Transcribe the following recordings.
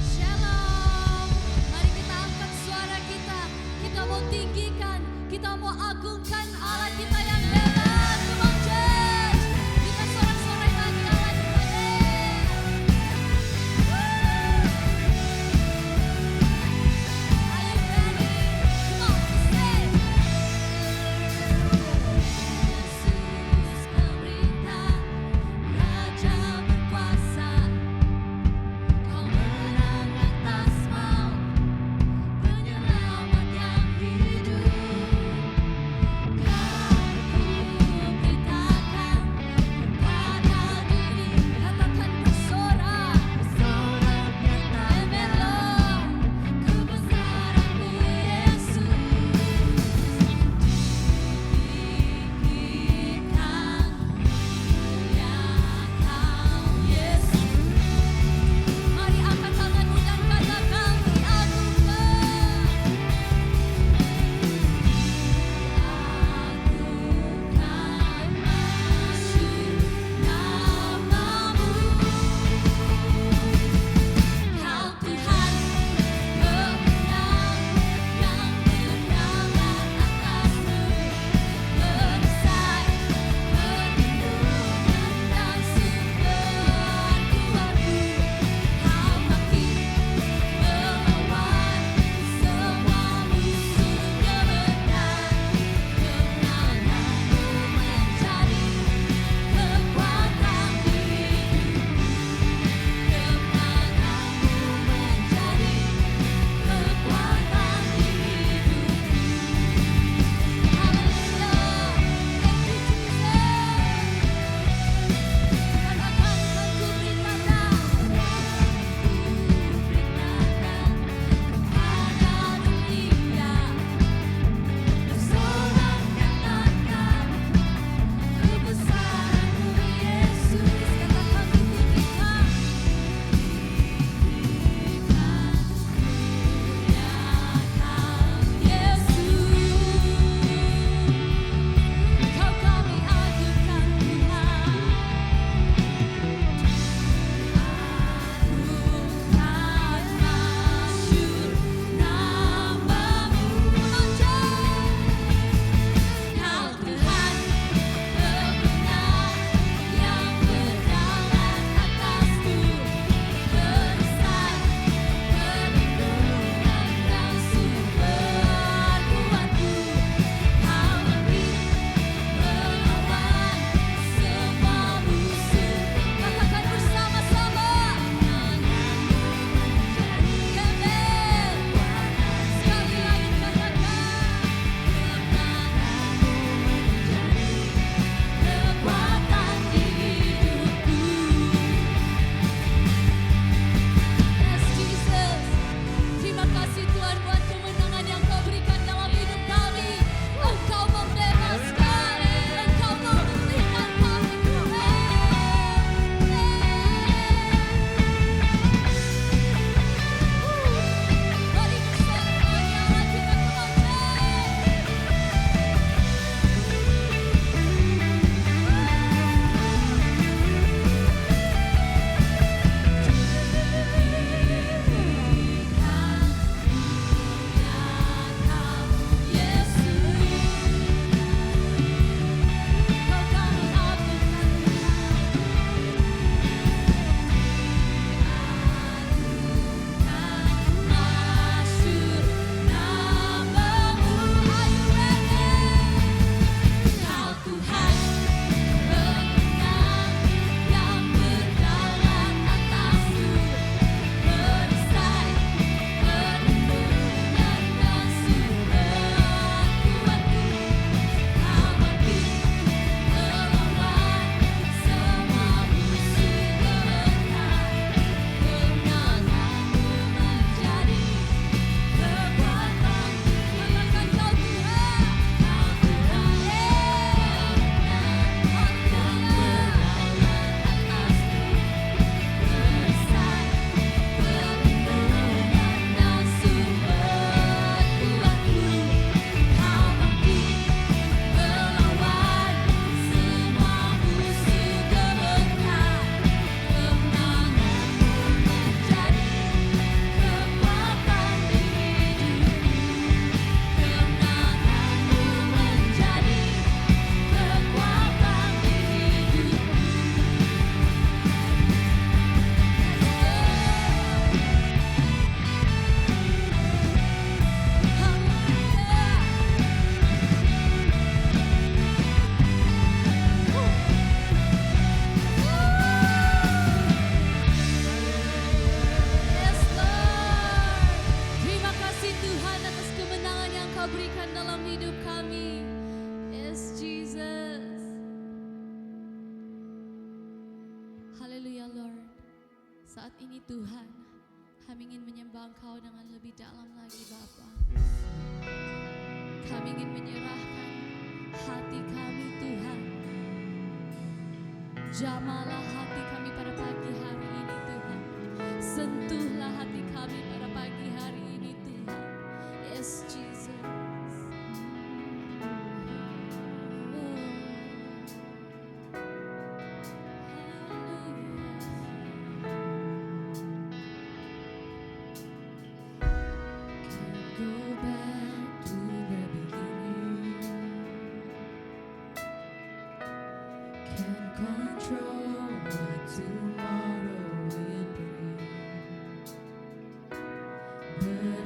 Shalom, mari kita angkat suara kita mau tinggikan, kita mau agungkan Allah kita yang hebat. Come on church, kita sorak-sorai lagi Allah kita. Are you ready? Come on, say. Yesus memerintah, Raja berkuasa. Lord. Saat ini Tuhan, kami ingin menyembah Engkau dengan lebih dalam lagi Bapa. Kami ingin menyerahkan hati kami Tuhan. Jamalah hati kami pada pagi hari ini Tuhan. Sentuhlah hati kami pada pagi hari ini Tuhan. Yes Jesus. Go back to the beginning. Can't control what tomorrow will bring, but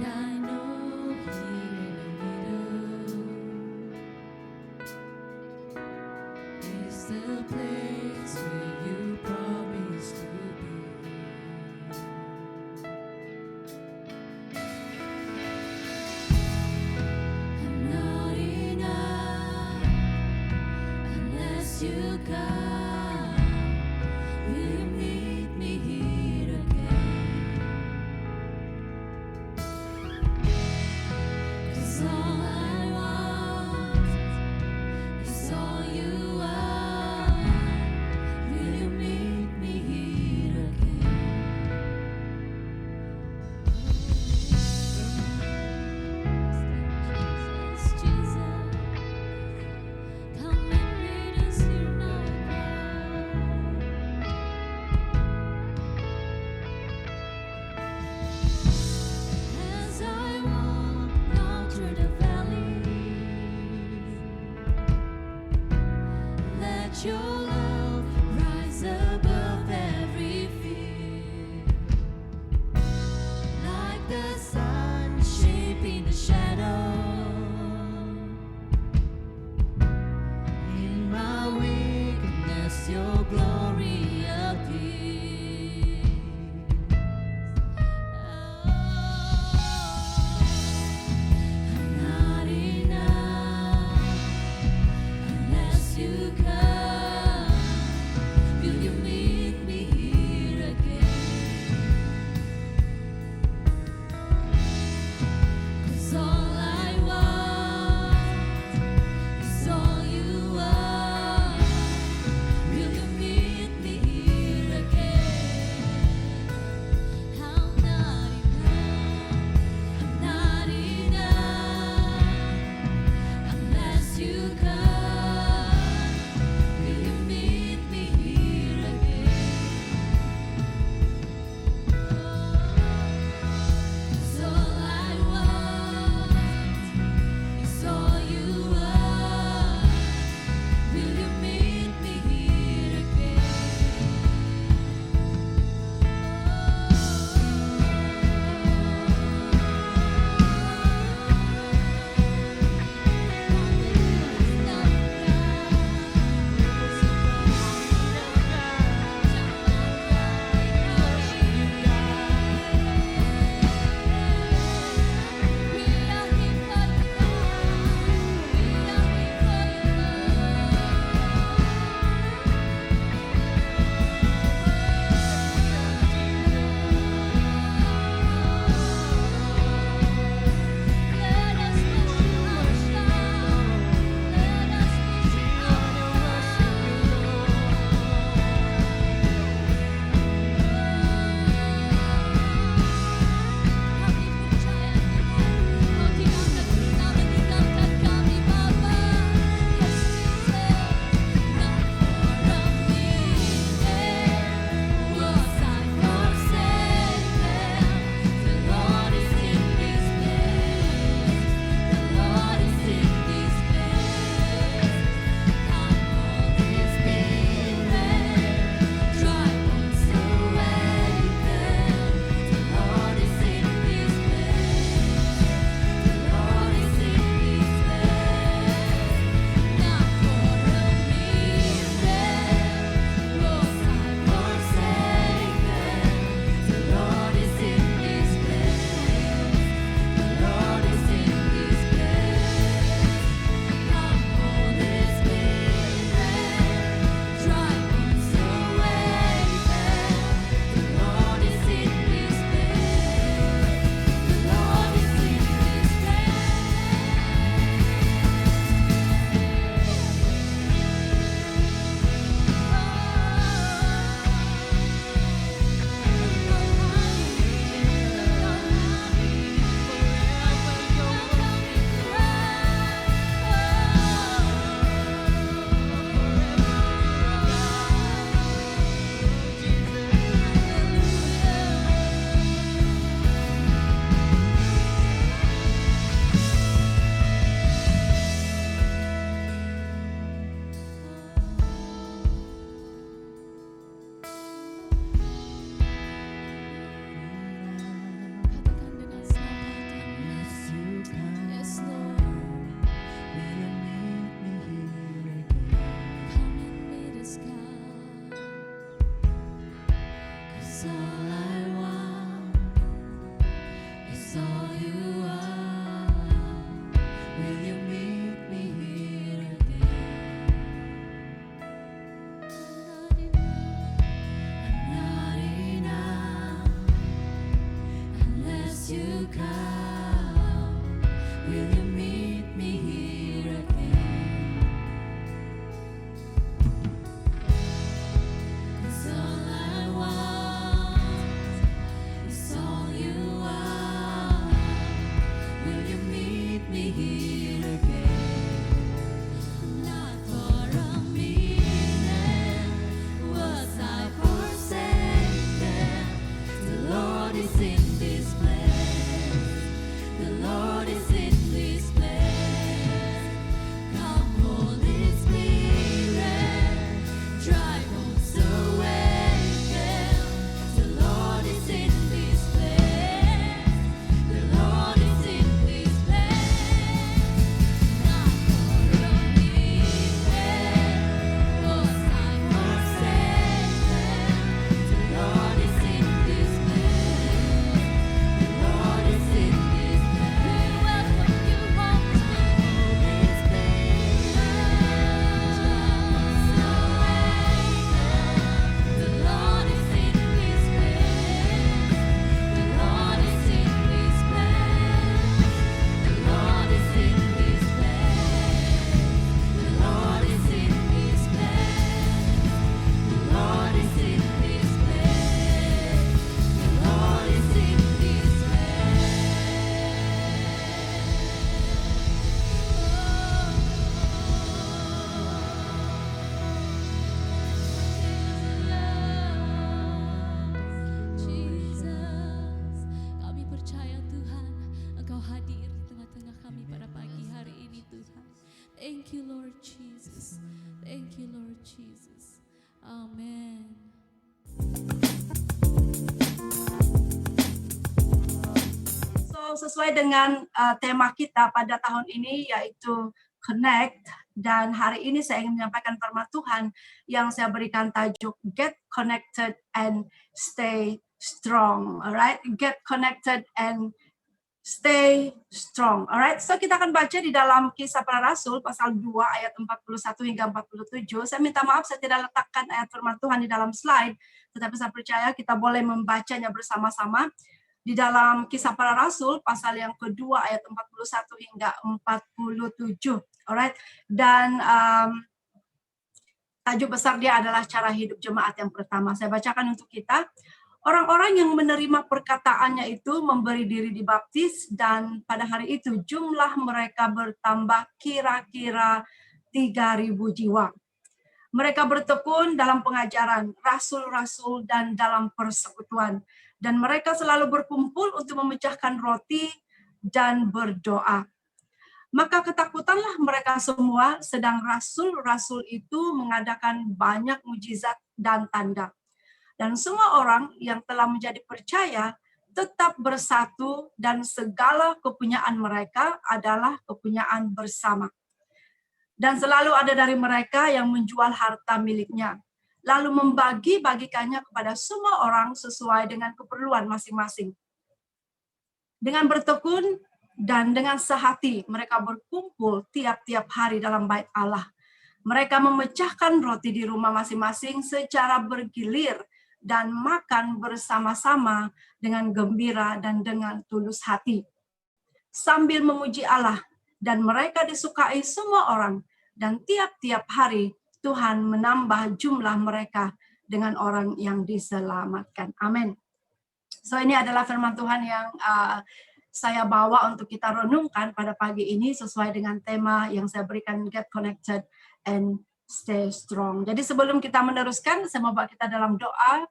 Thank you, Lord Jesus. Amen. So sesuai dengan tema kita pada tahun ini yaitu Connect, dan hari ini saya ingin menyampaikan firman Tuhan yang saya berikan tajuk Get Connected and Stay Strong. Alright, get connected and stay strong. Alright, so kita akan baca di dalam Kisah Para Rasul pasal 2 ayat 41 hingga 47. Saya minta maaf saya tidak letakkan ayat firman Tuhan di dalam slide, tetapi saya percaya kita boleh membacanya bersama-sama. Di dalam Kisah Para Rasul pasal yang kedua ayat 41 hingga 47. Alright. Dan tajuk besar dia adalah cara hidup jemaat yang pertama. Saya bacakan untuk kita. Orang-orang yang menerima perkataannya itu memberi diri dibaptis, dan pada hari itu jumlah mereka bertambah kira-kira 3.000 jiwa. Mereka bertekun dalam pengajaran rasul-rasul dan dalam persekutuan. Dan mereka selalu berkumpul untuk memecahkan roti dan berdoa. Maka ketakutanlah mereka semua, sedang rasul-rasul itu mengadakan banyak mujizat dan tanda. Dan semua orang yang telah menjadi percaya tetap bersatu, dan segala kepunyaan mereka adalah kepunyaan bersama. Dan selalu ada dari mereka yang menjual harta miliknya, lalu membagi-bagikannya kepada semua orang sesuai dengan keperluan masing-masing. Dengan bertekun dan dengan sehati, mereka berkumpul tiap-tiap hari dalam bait Allah. Mereka memecahkan roti di rumah masing-masing secara bergilir dan makan bersama-sama dengan gembira dan dengan tulus hati, sambil memuji Allah, dan mereka disukai semua orang, dan tiap-tiap hari Tuhan menambah jumlah mereka dengan orang yang diselamatkan. Amin. So ini adalah firman Tuhan yang saya bawa untuk kita renungkan pada pagi ini sesuai dengan tema yang saya berikan, Get Connected and Stay Strong. Jadi sebelum kita meneruskan, saya mau bawa kita dalam doa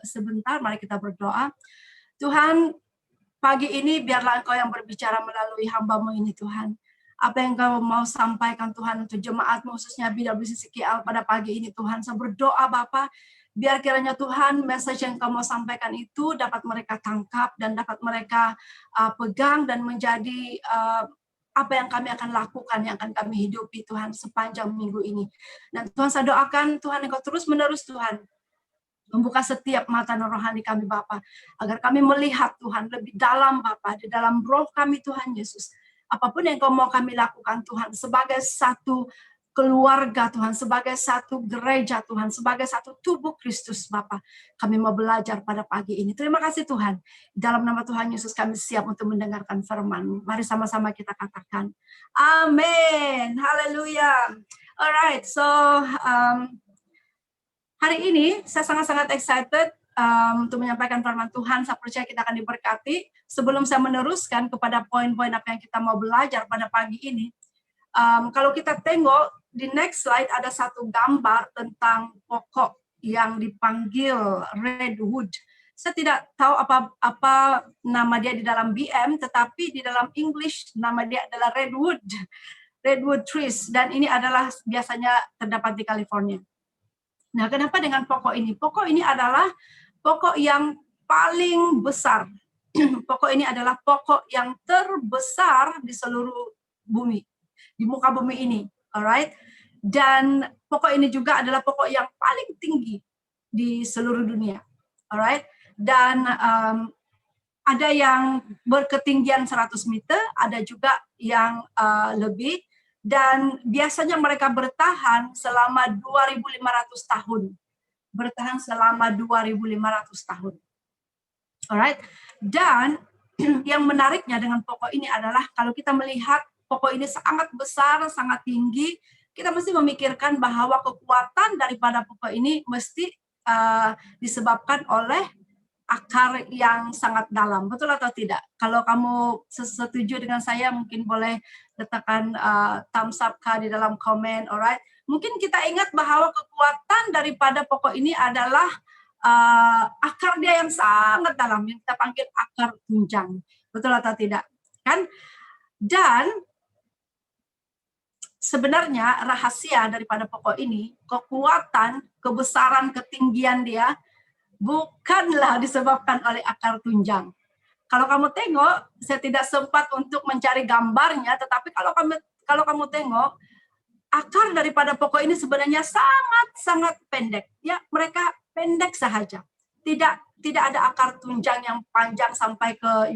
sebentar. Mari kita berdoa. Tuhan, pagi ini biarlah Engkau yang berbicara melalui hamba-Mu ini, Tuhan. Apa yang Engkau mau sampaikan, Tuhan, untuk jemaat-Mu, khususnya BWCCKL pada pagi ini, Tuhan. Saya berdoa, Bapa, biar kiranya Tuhan, message yang Engkau mau sampaikan itu dapat mereka tangkap dan dapat mereka pegang dan menjadi apa yang kami akan lakukan, yang akan kami hidupi, Tuhan, sepanjang minggu ini. Dan Tuhan, saya doakan, Tuhan, Engkau terus-menerus, Tuhan, membuka setiap mata rohani kami, Bapa, agar kami melihat, Tuhan, lebih dalam, Bapa, di dalam roh kami, Tuhan Yesus. Apapun yang Kau mau kami lakukan, Tuhan, sebagai satu keluarga, Tuhan, sebagai satu gereja, Tuhan, sebagai satu tubuh Kristus, Bapa, kami mau belajar pada pagi ini. Terima kasih, Tuhan. Dalam nama Tuhan Yesus kami siap untuk mendengarkan firman. Mari sama-sama kita katakan, amin. Haleluya. Alright, so hari ini saya sangat-sangat excited untuk menyampaikan firman Tuhan. Saya percaya kita akan diberkati. Sebelum saya meneruskan kepada poin-poin apa yang kita mau belajar pada pagi ini, kalau kita tengok di next slide ada satu gambar tentang pokok yang dipanggil redwood. Saya tidak tahu apa nama dia di dalam BM, tetapi di dalam English nama dia adalah redwood trees, dan ini adalah biasanya terdapat di California. Nah, kenapa dengan pokok ini? Pokok ini adalah pokok yang paling besar. Pokok ini adalah pokok yang terbesar di seluruh bumi, di muka bumi ini. Alright? Dan pokok ini juga adalah pokok yang paling tinggi di seluruh dunia. Alright? Dan ada yang berketinggian 100 meter, ada juga yang lebih. Dan biasanya mereka bertahan selama 2.500 tahun. Bertahan selama 2.500 tahun. Alright? Dan yang menariknya dengan pokok ini adalah kalau kita melihat pokok ini sangat besar, sangat tinggi, kita mesti memikirkan bahwa kekuatan daripada pokok ini mesti disebabkan oleh akar yang sangat dalam. Betul atau tidak? Kalau kamu setuju dengan saya, mungkin boleh letakkan thumbs up di dalam komen. Alright? Mungkin kita ingat bahwa kekuatan daripada pokok ini adalah akar dia yang sangat dalam, yang kita panggil akar tunjang. Betul atau tidak? Kan? Dan sebenarnya rahasia daripada pokok ini, kekuatan, kebesaran, ketinggian dia bukanlah disebabkan oleh akar tunjang. Kalau kamu tengok, saya tidak sempat untuk mencari gambarnya, tetapi kalau kamu tengok, akar daripada pokok ini sebenarnya sangat pendek. Ya, mereka pendek saja. Tidak ada akar tunjang yang panjang sampai ke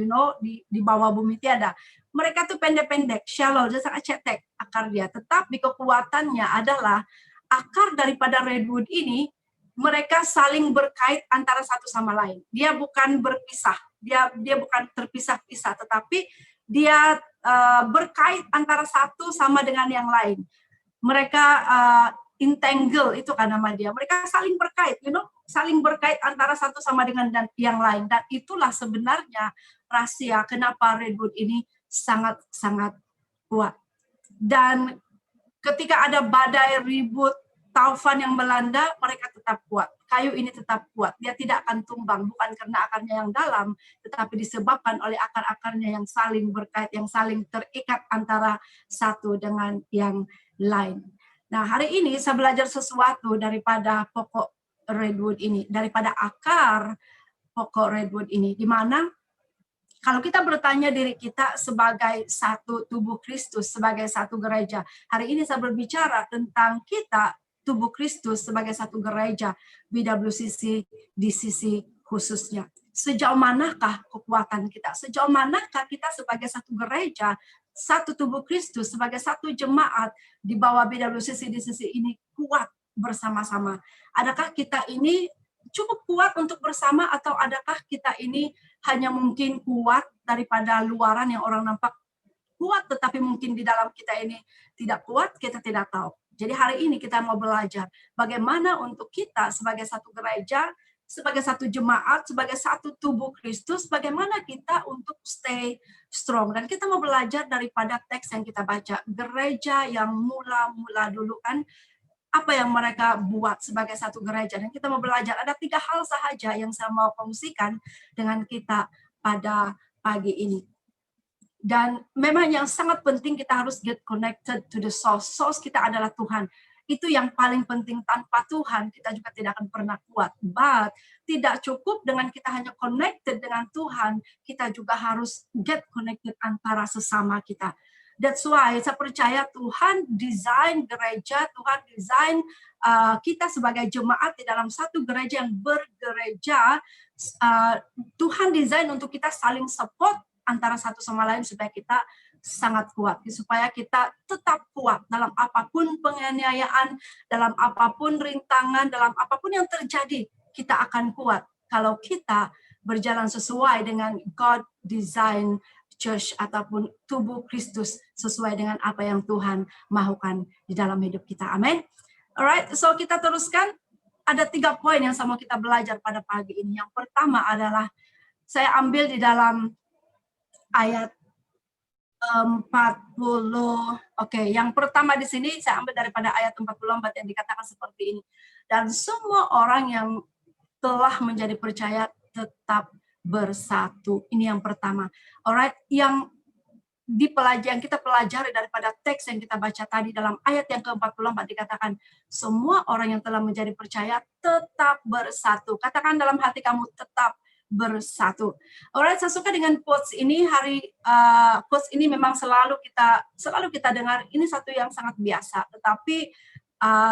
di bawah bumi, tiada. Mereka tuh pendek-pendek, shallow, dia sangat cetek akar dia. Tetapi kekuatannya adalah akar daripada redwood ini, mereka saling berkait antara satu sama lain. Dia bukan berpisah, dia bukan terpisah-pisah, tetapi dia berkait antara satu sama dengan yang lain. Mereka entangle, itu kan nama dia. Mereka saling berkait, saling berkait antara satu sama dengan yang lain. Dan itulah sebenarnya rahasia kenapa redwood ini sangat-sangat kuat. Dan ketika ada badai, ribut, taufan yang melanda, mereka tetap kuat. Kayu ini tetap kuat. Dia tidak akan tumbang, bukan karena akarnya yang dalam, tetapi disebabkan oleh akar-akarnya yang saling berkait, yang saling terikat antara satu dengan yang lain. Nah, hari ini saya belajar sesuatu daripada pokok redwood ini, daripada akar pokok redwood ini, di mana kalau kita bertanya diri kita sebagai satu tubuh Kristus, sebagai satu gereja, hari ini saya berbicara tentang kita, tubuh Kristus sebagai satu gereja, BWCC di sisi khususnya. Sejauh manakah kekuatan kita? Sejauh manakah kita sebagai satu gereja, satu tubuh Kristus, sebagai satu jemaat di bawah BWCC di sisi ini kuat bersama-sama? Adakah kita ini cukup kuat untuk bersama, atau adakah kita ini hanya mungkin kuat daripada luaran yang orang nampak kuat, tetapi mungkin di dalam kita ini tidak kuat, kita tidak tahu. Jadi hari ini kita mau belajar bagaimana untuk kita sebagai satu gereja, sebagai satu jemaat, sebagai satu tubuh Kristus, bagaimana kita untuk stay strong. Dan kita mau belajar daripada teks yang kita baca, gereja yang mula-mula dulu kan, apa yang mereka buat sebagai satu gereja. Dan kita mau belajar, ada 3 hal sahaja yang saya mau kongsikan dengan kita pada pagi ini. Dan memang yang sangat penting, kita harus get connected to the source. Source kita adalah Tuhan. Itu yang paling penting. Tanpa Tuhan kita juga tidak akan pernah kuat. But tidak cukup dengan kita hanya connected dengan Tuhan, kita juga harus get connected antara sesama kita. That's why saya percaya Tuhan desain gereja, Tuhan desain kita sebagai jemaat di dalam satu gereja yang bergereja. Tuhan desain untuk kita saling support antara satu sama lain supaya kita sangat kuat, supaya kita tetap kuat dalam apapun penganiayaan, dalam apapun rintangan, dalam apapun yang terjadi, kita akan kuat kalau kita berjalan sesuai dengan God design church ataupun tubuh Kristus, sesuai dengan apa yang Tuhan mahukan di dalam hidup kita. Amin. Alright, so kita teruskan. Ada 3 poin yang sama kita belajar pada pagi ini. Yang pertama adalah saya ambil di dalam ayat 40. Oke, yang pertama di sini saya ambil daripada ayat 44 yang dikatakan seperti ini. Dan semua orang yang telah menjadi percaya tetap bersatu. Ini yang pertama. Alright, yang kita pelajari daripada teks yang kita baca tadi dalam ayat yang ke-44 dikatakan semua orang yang telah menjadi percaya tetap bersatu. Katakan dalam hati kamu, tetap bersatu. Alright, saya suka dengan quotes ini. Quotes ini memang selalu kita dengar. Ini satu yang sangat biasa. Tetapi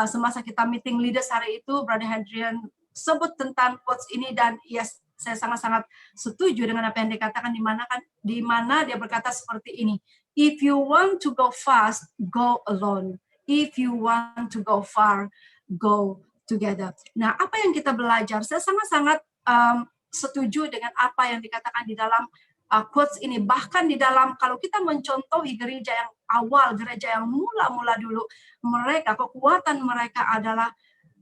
semasa kita meeting leaders hari itu, Brother Hadrian sebut tentang quotes ini, dan yes, saya sangat-sangat setuju dengan apa yang dikatakan, di mana dia berkata seperti ini. If you want to go fast, go alone. If you want to go far, go together. Nah, apa yang kita belajar? Saya sangat-sangat setuju dengan apa yang dikatakan di dalam quotes ini. Bahkan di dalam, kalau kita mencontohi gereja yang awal, gereja yang mula-mula dulu, kekuatan mereka adalah,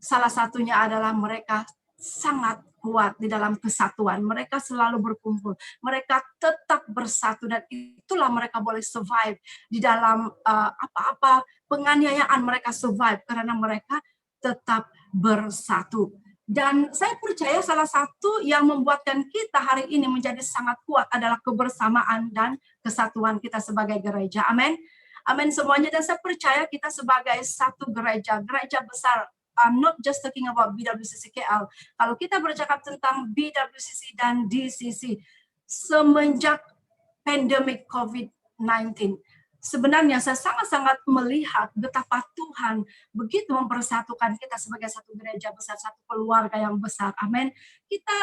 salah satunya adalah mereka sangat kuat di dalam kesatuan. Mereka selalu berkumpul. Mereka tetap bersatu, dan itulah mereka boleh survive di dalam apa-apa penganiayaan. Mereka survive karena mereka tetap bersatu. Dan saya percaya salah satu yang membuatkan kita hari ini menjadi sangat kuat adalah kebersamaan dan kesatuan kita sebagai gereja. Amin. Amin semuanya. Dan saya percaya kita sebagai satu gereja besar. I'm not just talking about BWCC KL. Kalau kita bercakap tentang BWCC dan DCC, semenjak pandemic COVID-19, sebenarnya saya sangat-sangat melihat betapa Tuhan begitu mempersatukan kita sebagai satu gereja besar, satu keluarga yang besar. Amin. Kita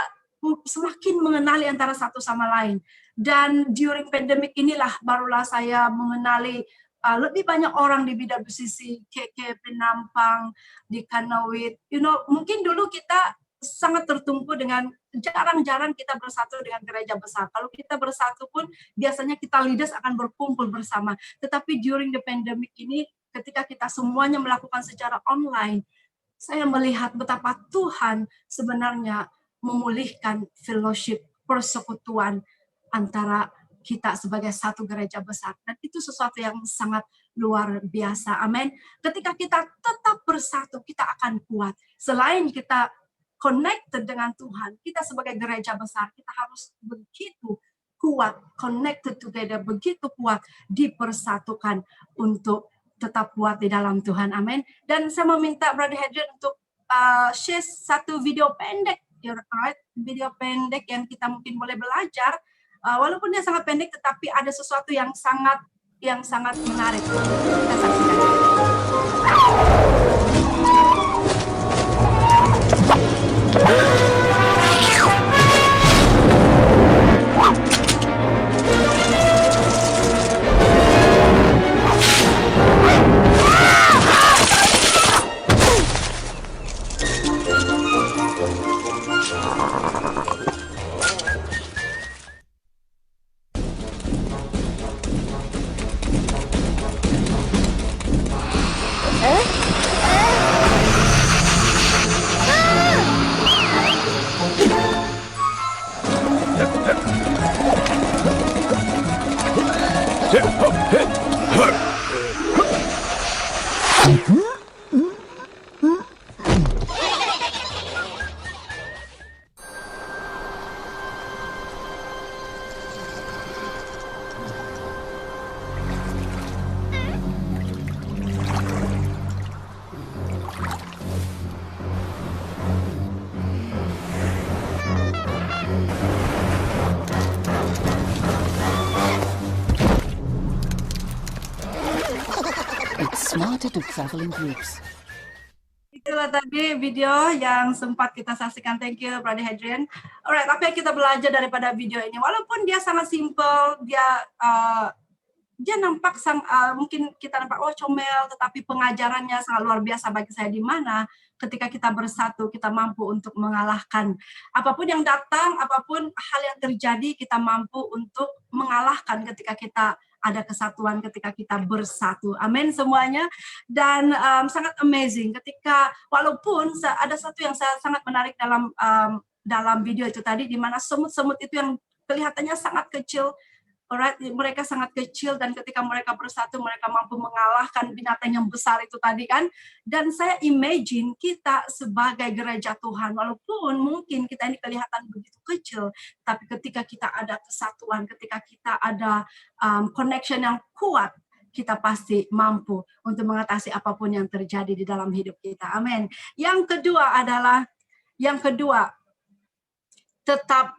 semakin mengenali antara satu sama lain. Dan during pandemic inilah barulah saya mengenali lebih banyak orang di BWCC, KK, Penampang, di Kanawit. Mungkin dulu kita sangat tertumpu dengan jarang-jarang kita bersatu dengan gereja besar. Kalau kita bersatu pun biasanya kita leaders akan berkumpul bersama. Tetapi during the pandemic ini, ketika kita semuanya melakukan secara online, saya melihat betapa Tuhan sebenarnya memulihkan fellowship, persekutuan antara kita sebagai satu gereja besar. Dan itu sesuatu yang sangat luar biasa. Amin. Ketika kita tetap bersatu, kita akan kuat. Selain kita connected dengan Tuhan, kita sebagai gereja besar, kita harus begitu kuat, connected together, begitu kuat, dipersatukan untuk tetap kuat di dalam Tuhan. Amin. Dan saya meminta Brother Hadrian untuk share satu video pendek, video pendek yang kita mungkin boleh belajar. Walaupun dia sangat pendek, tetapi ada sesuatu yang sangat menarik. Kita saksikan. Smarter to travel in groups. Itulah tadi video yang sempat kita saksikan. Thank you, Brother Hadrian. Alright, apa yang kita belajar daripada video ini? Walaupun dia sangat simple, dia nampak mungkin kita nampak comel, tetapi pengajarannya sangat luar biasa bagi saya, di mana ketika kita bersatu, kita mampu untuk mengalahkan apapun yang datang, apapun hal yang terjadi, kita mampu untuk mengalahkan ketika kita ada kesatuan, ketika kita bersatu. Amin semuanya. Dan sangat amazing ketika, walaupun ada satu yang sangat menarik dalam video itu tadi, di mana semut-semut itu yang kelihatannya sangat kecil, alright, mereka sangat kecil, dan ketika mereka bersatu, mereka mampu mengalahkan binatang yang besar itu tadi kan. Dan saya imagine kita sebagai gereja Tuhan, walaupun mungkin kita ini kelihatan begitu kecil, tapi ketika kita ada kesatuan, ketika kita ada connection yang kuat, kita pasti mampu untuk mengatasi apapun yang terjadi di dalam hidup kita. Amin. Yang kedua, tetap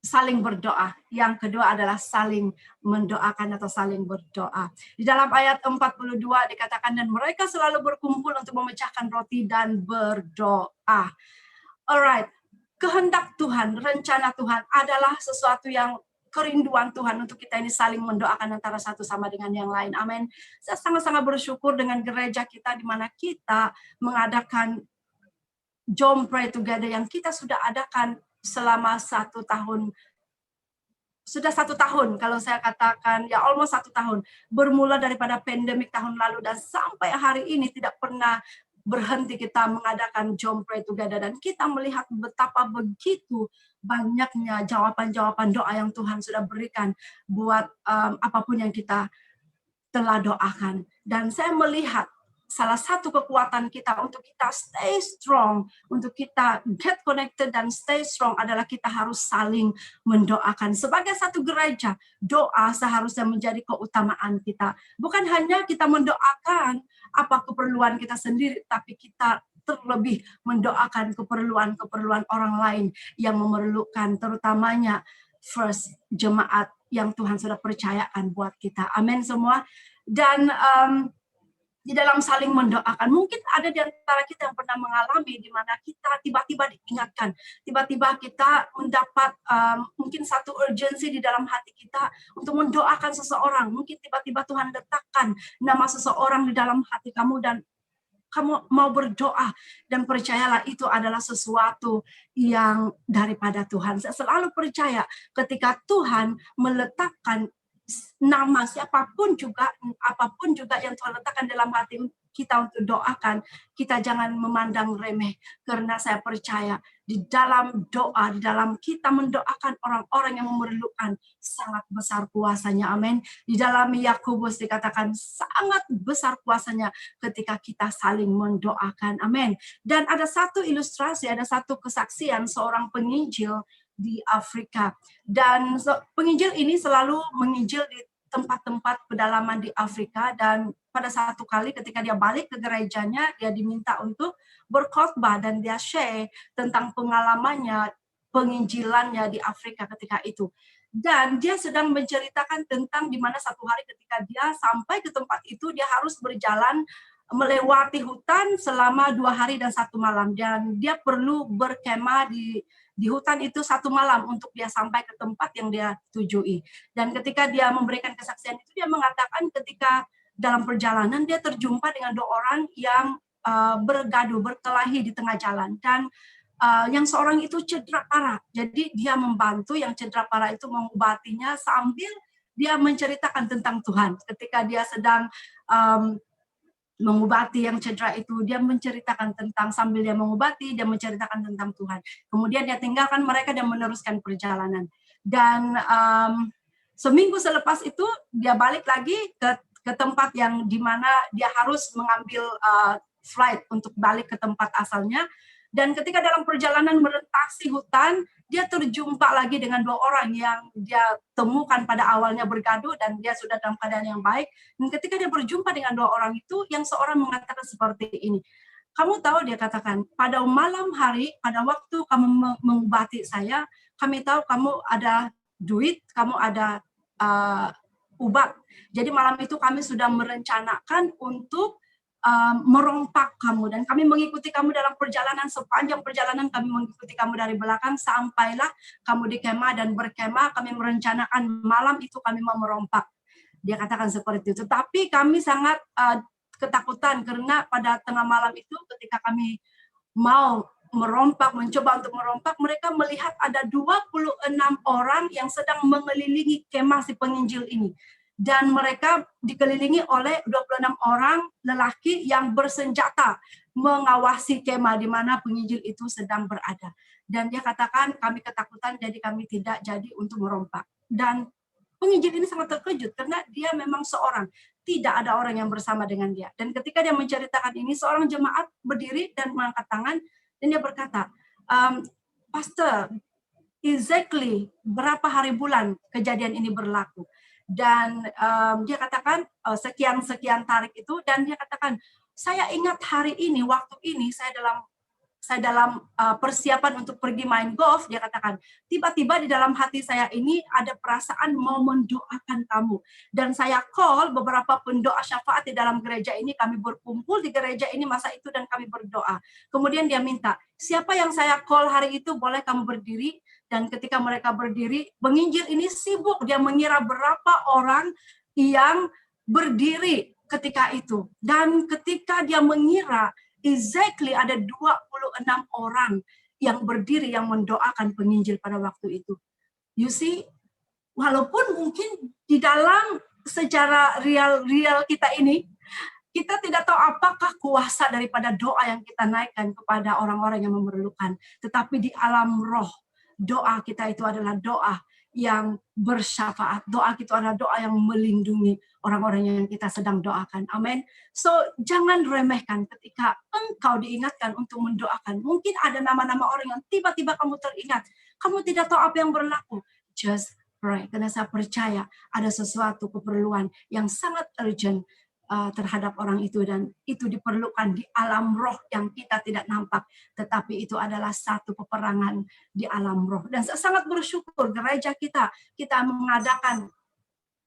saling berdoa. Yang kedua adalah saling mendoakan atau saling berdoa. Di dalam ayat 42 dikatakan, dan mereka selalu berkumpul untuk memecahkan roti dan berdoa. Alright, kehendak Tuhan, rencana Tuhan adalah sesuatu yang kerinduan Tuhan untuk kita ini saling mendoakan antara satu sama dengan yang lain. Amin. Saya sangat-sangat bersyukur dengan gereja kita, di mana kita mengadakan Jom Pray Together yang kita sudah adakan selama 1 tahun. Sudah 1 tahun, kalau saya katakan ya almost 1 tahun. Bermula daripada pandemik tahun lalu, dan sampai hari ini tidak pernah berhenti kita mengadakan Jom Pray Together. Dan kita melihat betapa begitu banyaknya jawaban-jawaban doa yang Tuhan sudah berikan buat apapun yang kita telah doakan. Dan saya melihat salah satu kekuatan kita untuk kita stay strong, untuk kita get connected dan stay strong adalah kita harus saling mendoakan. Sebagai satu gereja, doa seharusnya menjadi keutamaan kita. Bukan hanya kita mendoakan apa keperluan kita sendiri, tapi kita terlebih mendoakan keperluan-keperluan orang lain yang memerlukan, terutamanya first jemaat yang Tuhan sudah percayakan buat kita. Amin semua. Dan di dalam saling mendoakan, mungkin ada di antara kita yang pernah mengalami di mana kita tiba-tiba diingatkan, tiba-tiba kita mendapat mungkin satu urgensi di dalam hati kita untuk mendoakan seseorang. Mungkin tiba-tiba Tuhan letakkan nama seseorang di dalam hati kamu dan kamu mau berdoa, dan percayalah itu adalah sesuatu yang daripada Tuhan. Saya selalu percaya ketika Tuhan meletakkan nama siapapun juga, apapun juga yang Tuhan letakkan dalam hati kita untuk doakan, kita jangan memandang remeh, karena saya percaya di dalam doa, di dalam kita mendoakan orang-orang yang memerlukan, sangat besar kuasanya. Amin. Di dalam Yakobus dikatakan sangat besar kuasanya ketika kita saling mendoakan. Amin. Dan ada satu ilustrasi, ada satu kesaksian seorang penginjil di Afrika, dan penginjil ini selalu menginjil di tempat-tempat pedalaman di Afrika, dan pada satu kali ketika dia balik ke gerejanya, dia diminta untuk berkhotbah dan dia share tentang pengalamannya, penginjilannya di Afrika ketika itu. Dan dia sedang menceritakan tentang di mana satu hari ketika dia sampai ke tempat itu, dia harus berjalan melewati hutan selama 2 hari dan 1 malam, dan dia perlu berkemah di hutan itu 1 malam untuk dia sampai ke tempat yang dia tujui. Dan ketika dia memberikan kesaksian itu, dia mengatakan ketika dalam perjalanan dia terjumpa dengan 2 orang yang bergaduh, berkelahi di tengah jalan, dan yang seorang itu cedera parah. Jadi dia membantu yang cedera parah itu mengobatinya sambil dia menceritakan tentang Tuhan. Ketika dia sedang mengobati yang cedera itu, dia menceritakan tentang, sambil dia mengobati, dia menceritakan tentang Tuhan. Kemudian dia tinggalkan mereka dan meneruskan perjalanan. Dan seminggu selepas itu dia balik lagi ke tempat yang dimana dia harus mengambil flight untuk balik ke tempat asalnya. Dan ketika dalam perjalanan melintasi hutan, dia terjumpa lagi dengan 2 orang yang dia temukan pada awalnya bergaduh dan dia sudah dalam keadaan yang baik. Dan ketika dia berjumpa dengan 2 orang itu, yang seorang mengatakan seperti ini, kamu tahu, dia katakan, pada malam hari, pada waktu kamu mengobati saya, kami tahu kamu ada duit, kamu ada obat. Jadi malam itu kami sudah merencanakan untuk merompak kamu, dan kami mengikuti kamu dalam perjalanan. Sepanjang perjalanan kami mengikuti kamu dari belakang, sampailah kamu di kemah dan berkemah. Kami merencanakan malam itu kami mau merompak. Dia katakan seperti itu. Tapi kami sangat ketakutan, karena pada tengah malam itu ketika kami mau merompak, mencoba untuk merompak, mereka melihat ada 26 orang yang sedang mengelilingi kemah si penginjil ini. Dan mereka dikelilingi oleh 26 orang lelaki yang bersenjata mengawasi kemah di mana penginjil itu sedang berada. Dan dia katakan, kami ketakutan, jadi kami tidak jadi untuk merompak. Dan penginjil ini sangat terkejut karena dia memang seorang, tidak ada orang yang bersama dengan dia. Dan ketika dia menceritakan ini, seorang jemaat berdiri dan mengangkat tangan, dan dia berkata, Pastor, exactly berapa hari bulan kejadian ini berlaku? Dan dia katakan sekian tarik itu, dan dia katakan, saya ingat hari ini, waktu ini saya dalam persiapan untuk pergi main golf. Dia katakan, tiba-tiba di dalam hati saya ini ada perasaan mau mendoakan kamu, dan saya call beberapa pendoa syafaat di dalam gereja ini. Kami berkumpul di gereja ini masa itu dan kami berdoa. Kemudian dia minta, siapa yang saya call hari itu boleh kamu berdiri. Dan ketika mereka berdiri, penginjil ini sibuk, dia mengira berapa orang yang berdiri ketika itu. Dan ketika dia mengira, exactly ada 26 orang yang berdiri yang mendoakan penginjil pada waktu itu. You see, walaupun mungkin di dalam secara real kita ini, kita tidak tahu apakah kuasa daripada doa yang kita naikkan kepada orang-orang yang memerlukan. Tetapi di alam roh, doa kita itu adalah doa yang bersyafaat. Doa kita adalah doa yang melindungi orang-orang yang kita sedang doakan. Amin. So, jangan remehkan ketika engkau diingatkan untuk mendoakan. Mungkin ada nama-nama orang yang tiba-tiba kamu teringat. Kamu tidak tahu apa yang berlaku. Just pray. Karena saya percaya ada sesuatu keperluan yang sangat urgent terhadap orang itu, dan itu diperlukan di alam roh yang kita tidak nampak, tetapi itu adalah satu peperangan di alam roh. Dan saya sangat bersyukur gereja kita mengadakan,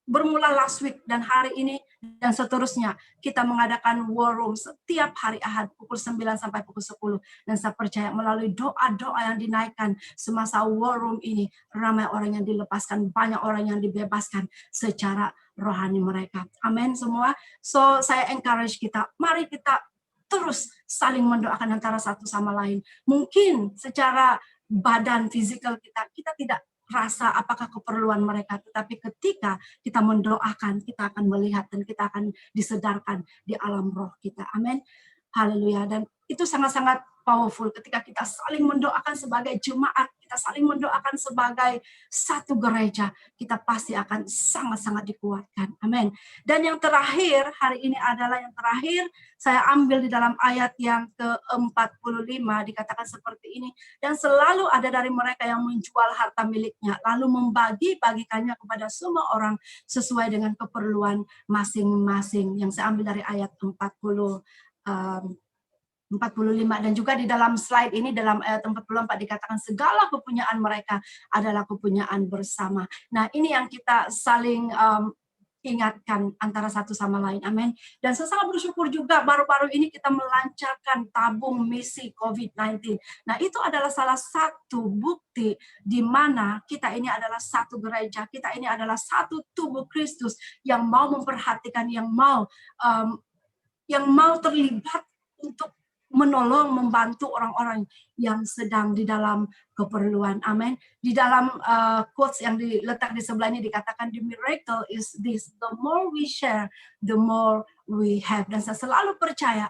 bermula last week dan hari ini dan seterusnya, kita mengadakan war room setiap hari Ahad pukul 9 sampai pukul 10. Dan saya percaya melalui doa-doa yang dinaikkan semasa war room ini, ramai orang yang dilepaskan, banyak orang yang dibebaskan secara rohani mereka. Amin semua. So saya encourage kita, mari kita terus saling mendoakan antara satu sama lain. Mungkin secara badan fisikal kita tidak rasa apakah keperluan mereka, tetapi ketika kita mendoakan, kita akan melihat dan kita akan disedarkan di alam roh kita. Amin. Haleluya. Dan itu sangat-sangat powerful ketika kita saling mendoakan sebagai jemaat, kita saling mendoakan sebagai satu gereja, kita pasti akan sangat-sangat dikuatkan. Amin. Dan yang terakhir, hari ini adalah yang terakhir, saya ambil di dalam ayat yang ke-45, dikatakan seperti ini, dan selalu ada dari mereka yang menjual harta miliknya, lalu membagi-bagikannya kepada semua orang sesuai dengan keperluan masing-masing. Yang saya ambil dari ayat 45, dan juga di dalam slide ini dalam ayat 44 dikatakan segala kepunyaan mereka adalah kepunyaan bersama. Nah, ini yang kita saling ingatkan antara satu sama lain. Amin. Dan saya sangat bersyukur juga baru-baru ini kita melancarkan tabung misi COVID-19. Nah, itu adalah salah satu bukti di mana kita ini adalah satu gereja, kita ini adalah satu tubuh Kristus yang mau memperhatikan, yang mau terlibat untuk menolong, membantu orang-orang yang sedang di dalam keperluan. Amin. Di dalam quotes yang diletak di sebelah ini dikatakan, the miracle is this, the more we share, the more we have. Dan saya selalu percaya,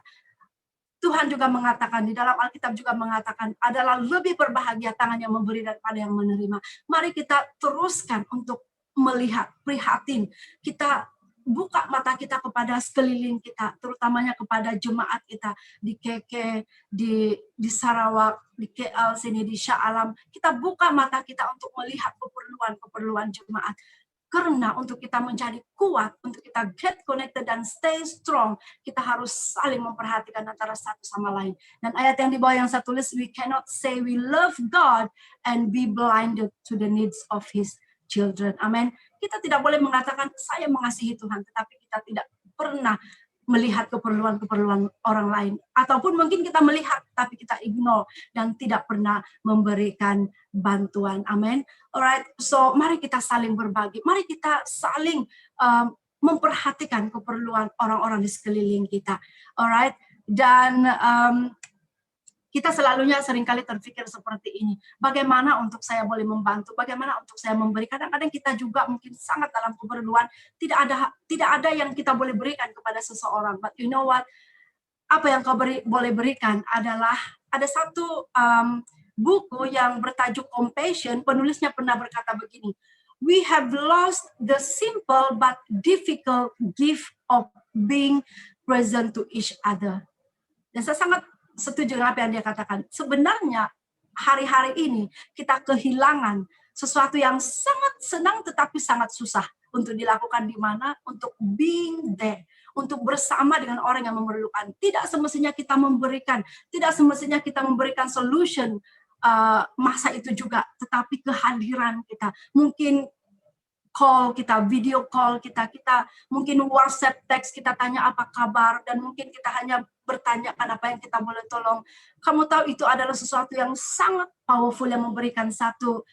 Tuhan juga mengatakan, di dalam Alkitab juga mengatakan, adalah lebih berbahagia tangan yang memberi daripada yang menerima. Mari kita teruskan untuk melihat, prihatin, kita buka mata kita kepada sekeliling kita, terutamanya kepada jemaat kita di KK, di Sarawak, di KL sini, di Shah Alam. Kita buka mata kita untuk melihat keperluan jemaat. Karena untuk kita menjadi kuat, untuk kita get connected dan stay strong, kita harus saling memperhatikan antara satu sama lain. Dan ayat yang di bawah yang saya tulis, we cannot say we love God and be blinded to the needs of His children. Amin. Kita tidak boleh mengatakan saya mengasihi Tuhan, tetapi kita tidak pernah melihat keperluan-keperluan orang lain. Ataupun mungkin kita melihat, tapi kita ignore dan tidak pernah memberikan bantuan. Amin. Alright, so mari kita saling berbagi. Mari kita saling memperhatikan keperluan orang-orang di sekeliling kita. Alright, dan kita selalunya seringkali terpikir seperti ini. Bagaimana untuk saya boleh membantu? Bagaimana untuk saya memberi? Kadang-kadang kita juga mungkin sangat dalam keperluan. Tidak ada yang kita boleh berikan kepada seseorang. But you know what? Apa yang kau boleh berikan adalah, ada satu buku yang bertajuk Compassion. Penulisnya pernah berkata begini. We have lost the simple but difficult gift of being present to each other. Dan saya sangat setuju dengan apa yang dia katakan. Sebenarnya hari-hari ini kita kehilangan sesuatu yang sangat senang tetapi sangat susah untuk dilakukan, di mana untuk being there, untuk bersama dengan orang yang memerlukan. Tidak semestinya kita memberikan, tidak semestinya kita memberikan solution masa itu juga, tetapi kehadiran kita. Mungkin call kita, video call kita mungkin WhatsApp teks, kita tanya apa kabar, dan mungkin kita hanya bertanyakan apa yang kita boleh tolong. Kamu tahu itu adalah sesuatu yang sangat powerful, yang memberikan satu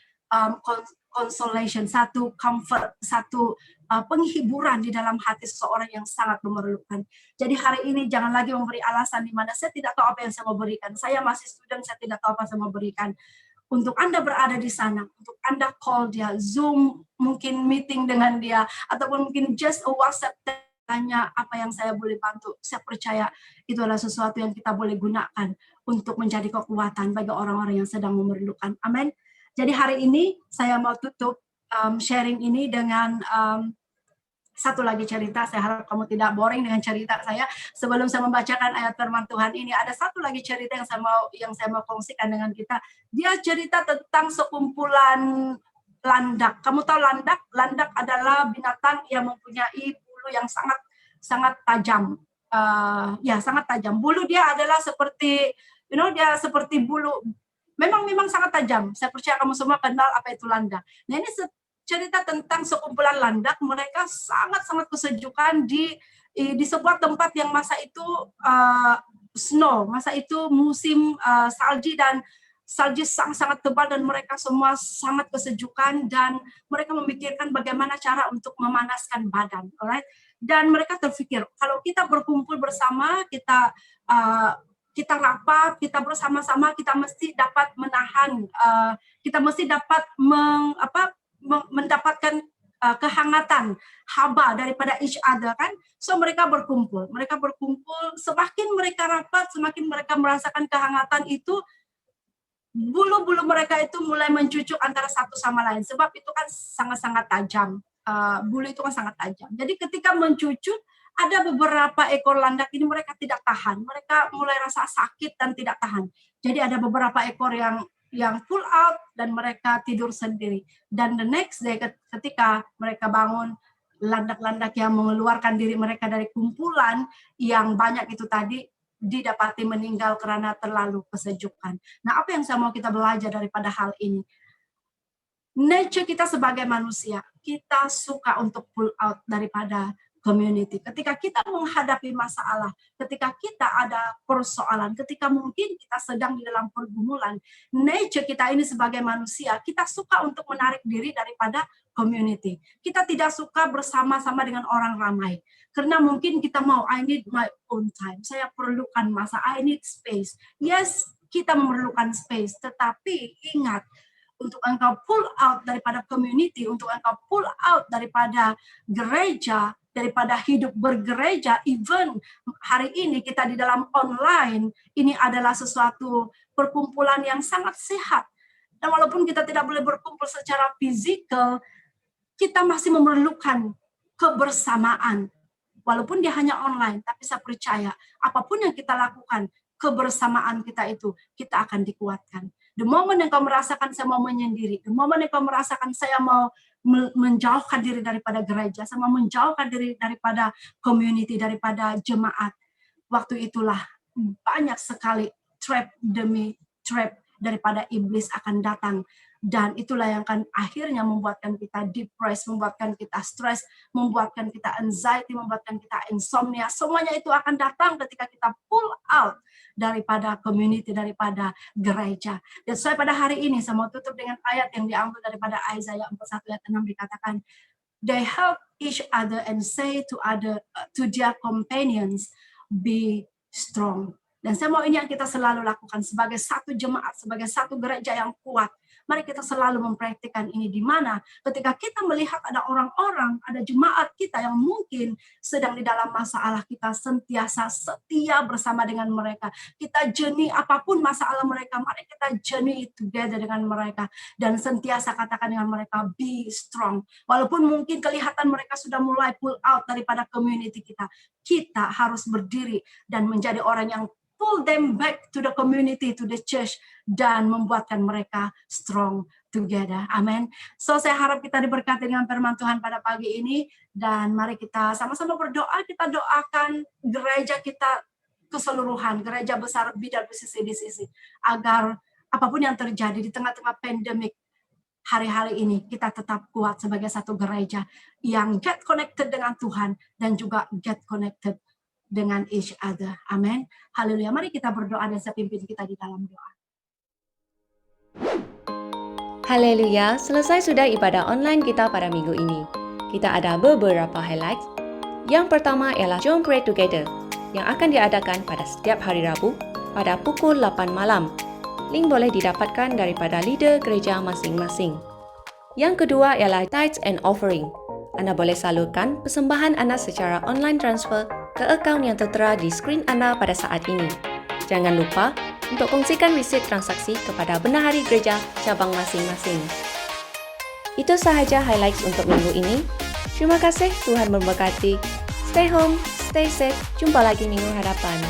consolation, satu comfort, satu penghiburan di dalam hati seseorang yang sangat memerlukan. Jadi hari ini jangan lagi memberi alasan di mana saya tidak tahu apa yang saya mau berikan. Saya masih student, saya tidak tahu apa saya mau berikan. Untuk Anda berada di sana, untuk Anda call dia, Zoom, mungkin meeting dengan dia, ataupun mungkin just a WhatsApp tanya apa yang saya boleh bantu. Saya percaya itu adalah sesuatu yang kita boleh gunakan untuk menjadi kekuatan bagi orang-orang yang sedang memerlukan. Amin. Jadi hari ini saya mau tutup sharing ini dengan satu lagi cerita. Saya harap kamu tidak boring dengan cerita saya. Sebelum saya membacakan ayat firman Tuhan ini, ada satu lagi cerita yang saya mau kongsikan dengan kita. Dia cerita tentang sekumpulan landak. Kamu tahu landak? Landak adalah binatang yang mempunyai bulu yang sangat tajam. Sangat tajam. Bulu dia adalah seperti, dia seperti bulu. Memang sangat tajam. Saya percaya kamu semua kenal apa itu landak. Nah, ini cerita tentang sekumpulan landak. Mereka sangat kesejukan di sebuah tempat yang masa itu snow, masa itu musim salji, dan salji sangat tebal, dan mereka semua sangat kesejukan, dan mereka memikirkan bagaimana cara untuk memanaskan badan, alright? Dan mereka terpikir, kalau kita berkumpul bersama, kita rapat, kita bersama-sama, kita mesti dapat menahan, kita mesti dapat mendapatkan kehangatan haba daripada each other, kan? So mereka berkumpul, semakin mereka rapat, semakin mereka merasakan kehangatan itu, bulu-bulu mereka itu mulai mencucuk antara satu sama lain, sebab itu kan sangat tajam. Bulu itu kan sangat tajam. Jadi ketika mencucuk, ada beberapa ekor landak ini mereka tidak tahan, mereka mulai rasa sakit dan tidak tahan. Jadi ada beberapa ekor yang pull out dan mereka tidur sendiri. Dan the next day ketika mereka bangun, landak-landak yang mengeluarkan diri mereka dari kumpulan yang banyak itu tadi didapati meninggal karena terlalu kesejukan. Nah, apa yang saya mau kita belajar daripada hal ini? Nature kita sebagai manusia, kita suka untuk pull out daripada community. Ketika kita menghadapi masalah, ketika kita ada persoalan, ketika mungkin kita sedang di dalam pergumulan, nature kita ini sebagai manusia, kita suka untuk menarik diri daripada community. Kita tidak suka bersama-sama dengan orang ramai. Karena mungkin kita mau, I need my own time. Saya perlukan masa, I need space. Yes, kita memerlukan space, tetapi ingat, untuk engkau pull out daripada community, untuk engkau pull out daripada gereja, daripada hidup bergereja, even hari ini kita di dalam online, ini adalah sesuatu perkumpulan yang sangat sehat. Dan walaupun kita tidak boleh berkumpul secara fisikal, kita masih memerlukan kebersamaan. Walaupun dia hanya online, tapi saya percaya apapun yang kita lakukan, kebersamaan kita itu, kita akan dikuatkan. The moment yang kau merasakan saya mau menyendiri, the moment yang kau merasakan saya mau menjauhkan diri daripada gereja, saya mau menjauhkan diri daripada community, daripada jemaat, waktu itulah banyak sekali trap demi trap daripada iblis akan datang. Dan itulah yang akan akhirnya membuatkan kita depressed, membuatkan kita stres, membuatkan kita anxiety, membuatkan kita insomnia. Semuanya itu akan datang ketika kita pull out daripada community, daripada gereja. Dan saya pada hari ini, saya mau tutup dengan ayat yang diambil daripada Isaiah 41 ayat 6 dikatakan, they help each other and say to their companions, be strong. Dan saya mau ini yang kita selalu lakukan sebagai satu jemaat, sebagai satu gereja yang kuat. Mari kita selalu mempraktikkan ini, di mana ketika kita melihat ada orang-orang, ada jemaat kita yang mungkin sedang di dalam masalah, kita sentiasa setia bersama dengan mereka. Kita journey apapun masalah mereka, mari kita journey together dengan mereka. Dan sentiasa katakan dengan mereka, be strong. Walaupun mungkin kelihatan mereka sudah mulai pull out daripada community kita, kita harus berdiri dan menjadi orang yang pull them back to the community, to the church, dan membuatkan mereka strong together. Amin. So saya harap kita diberkati dengan firman Tuhan pada pagi ini, dan mari kita sama-sama berdoa. Kita doakan gereja kita keseluruhan, gereja besar BWCC di sisi, agar apapun yang terjadi di tengah-tengah pandemik hari-hari ini, kita tetap kuat sebagai satu gereja yang get connected dengan Tuhan dan juga get connected dengan each other. Amin. Haleluya. Mari kita berdoa dan saya pimpin kita di dalam doa. Haleluya, selesai sudah ibadah online kita pada minggu ini. Kita ada beberapa highlights. Yang pertama ialah Jom Pray Together yang akan diadakan pada setiap hari Rabu pada pukul 8 malam. Link boleh didapatkan daripada leader gereja masing-masing. Yang kedua ialah Tithes and Offering. Anda boleh salurkan persembahan anda secara online transfer ke akaun yang tertera di skrin anda pada saat ini. Jangan lupa untuk kongsikan resit transaksi kepada Bendahari Gereja cabang masing-masing. Itu sahaja highlights untuk minggu ini. Terima kasih, Tuhan memberkati. Stay home, stay safe. Jumpa lagi minggu hadapan.